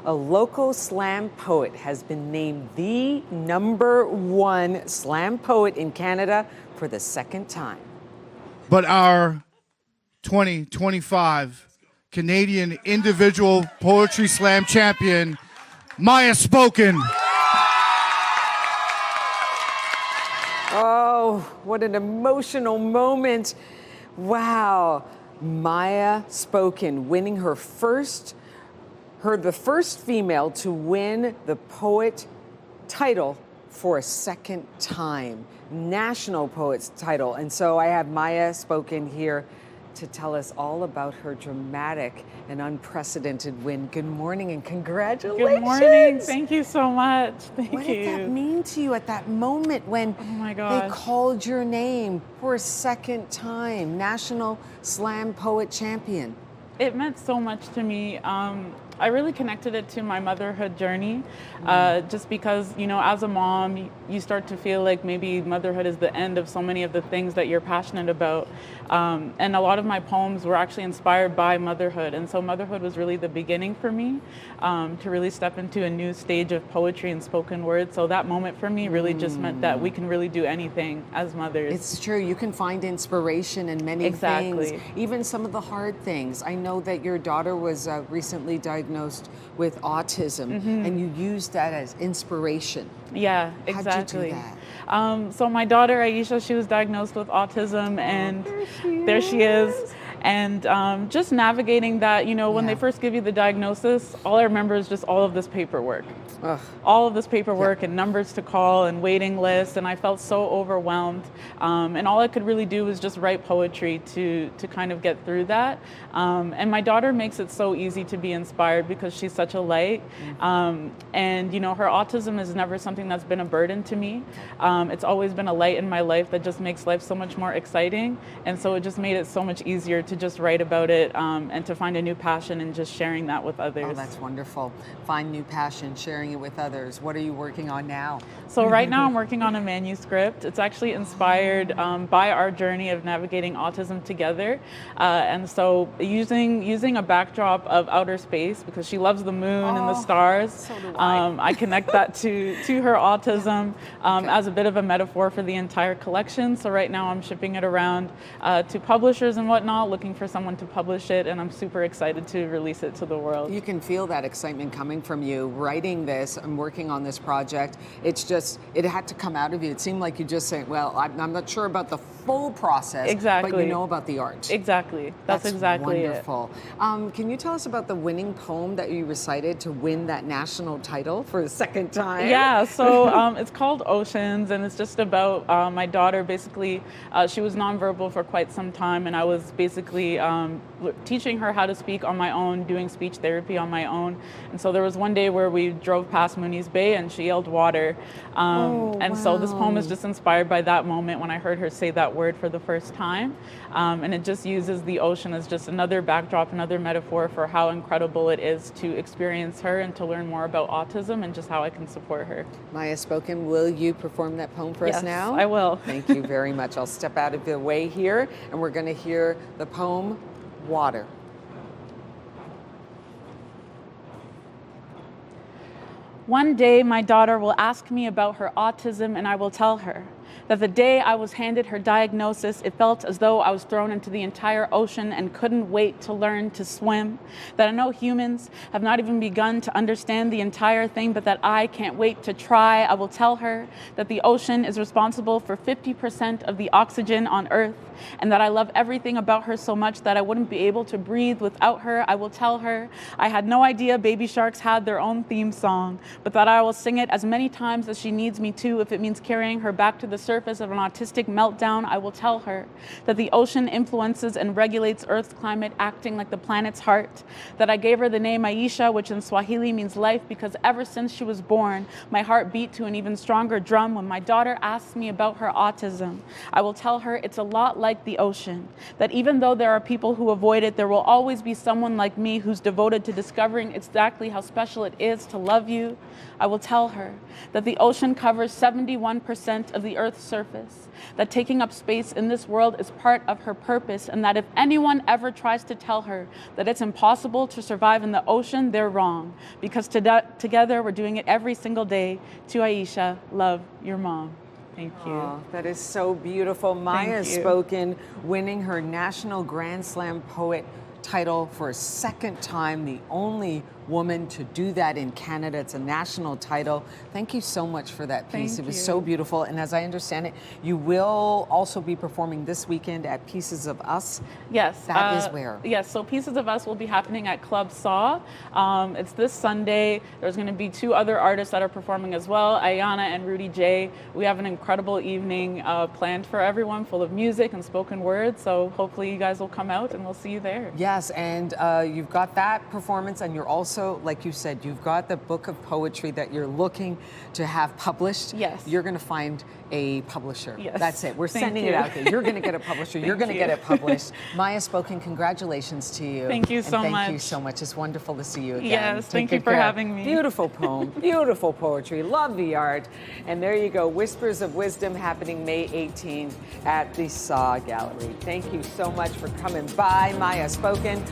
A local slam poet has been named the #1 slam poet in Canada for the second time. But our 2025 Canadian Individual Poetry Slam champion, Maya Spoken. Oh, what an emotional moment. Wow. Maya Spoken winning the first female to win the poet title for a second time, national poet's title. And so I have Maya Spoken here to tell us all about her dramatic and unprecedented win. Good morning and congratulations. Good morning. Thank you so much. Thank you. What did that mean to you at that moment when they called your name for a second time, National Slam Poet Champion? It meant so much to me. I really connected it to my motherhood journey, just because, you know, as a mom, you start to feel like maybe motherhood is the end of so many of the things that you're passionate about. And a lot of my poems were actually inspired by motherhood. And so motherhood was really the beginning for me to really step into a new stage of poetry and spoken word. So that moment for me really just meant that we can really do anything as mothers. It's true. You can find inspiration in many things, even some of the hard things. I know that your daughter was recently diagnosed with autism, and you used that as inspiration. Yeah, exactly. How'd you do that? So my daughter Aisha, she was diagnosed with autism, and there she is. And just navigating that, you know, when they first give you the diagnosis, all I remember is just all of this paperwork. All of this paperwork and numbers to call and waiting lists, and I felt so overwhelmed. And all I could really do was just write poetry to kind of get through that. And my daughter makes it so easy to be inspired because she's such a light. And, you know, her autism is never something that's been a burden to me. It's always been a light in my life that just makes life so much more exciting. And so it just made it so much easier to just write about it and to find a new passion and just sharing that with others. Oh, that's wonderful. Find new passion, sharing it with others. What are you working on now? So right now I'm working on a manuscript. It's actually inspired by our journey of navigating autism together. And so using a backdrop of outer space, because she loves the moon and the stars, so do I. I connect that to her autism as a bit of a metaphor for the entire collection. So right now I'm shipping it around to publishers and whatnot, looking for someone to publish it, and I'm super excited to release it to the world. You can feel that excitement coming from you writing this and working on this project. It's just, it had to come out of you. It seemed like you just saying, well, I'm not sure about the full process, but you know about the art. Exactly. That's exactly wonderful. Can you tell us about the winning poem that you recited to win that national title for the second time? Yeah, so it's called Oceans, and it's just about my daughter. Basically, she was nonverbal for quite some time, and I was basically teaching her how to speak on my own, doing speech therapy on my own. And so there was one day where we drove past Mooney's Bay and she yelled water. So this poem is just inspired by that moment when I heard her say that word for the first time. And it just uses the ocean as just another backdrop, another metaphor for how incredible it is to experience her and to learn more about autism and just how I can support her. Maya Spoken, will you perform that poem for us now? Yes, I will. Thank you very much. I'll step out of the way here and we're going to hear the poem, Water. One day, my daughter will ask me about her autism, and I will tell her that the day I was handed her diagnosis, it felt as though I was thrown into the entire ocean and couldn't wait to learn to swim. That I know humans have not even begun to understand the entire thing, but that I can't wait to try. I will tell her that the ocean is responsible for 50% of the oxygen on Earth, and that I love everything about her so much that I wouldn't be able to breathe without her. I will tell her I had no idea Baby Sharks had their own theme song, but that I will sing it as many times as she needs me to if it means carrying her back to the surface of an autistic meltdown. I will tell her that the ocean influences and regulates Earth's climate, acting like the planet's heart. That I gave her the name Aisha, which in Swahili means life, because ever since she was born, my heart beat to an even stronger drum when my daughter asks me about her autism. I will tell her it's a lot like the ocean, that even though there are people who avoid it, there will always be someone like me who's devoted to discovering exactly how special it is to love you. I will tell her that the ocean covers 71% of the Earth's Earth's surface, that taking up space in this world is part of her purpose, and that if anyone ever tries to tell her that it's impossible to survive in the ocean, they're wrong, because together we're doing it every single day. To Aisha, love, your mom. Thank you. Oh, that is so beautiful. Maya you. Spoken winning her National Grand Slam Poet title for a second time, the only woman to do that in Canada. It's a national title. Thank you so much for that piece. Thank It was you. so beautiful. And as I understand it, you will also be performing this weekend at Pieces of Us. Yes. That is where? Yes, so Pieces of Us will be happening at Club Saw. It's this Sunday. There's going to be 2 other artists that are performing as well, Ayana and Rudy J. We have an incredible evening planned for everyone, full of music and spoken word. So hopefully you guys will come out and we'll see you there. Yes, and you've got that performance, and you're also, like you said, you've got the book of poetry that you're looking to have published. Yes. You're going to find a publisher. Yes. That's it. We're Thank sending it you. out there. You're going to get a publisher. You're going to you. get it published. Maya Spoken, congratulations to you. Thank you And so Thank you much. so much. It's wonderful to see you again. Yes, Take thank you good for care. having me. Beautiful poem, beautiful poetry. Love the art. And there you go, Whispers of Wisdom happening May 18th at the Saw Gallery. Thank you so much for coming by, Maya Spoken.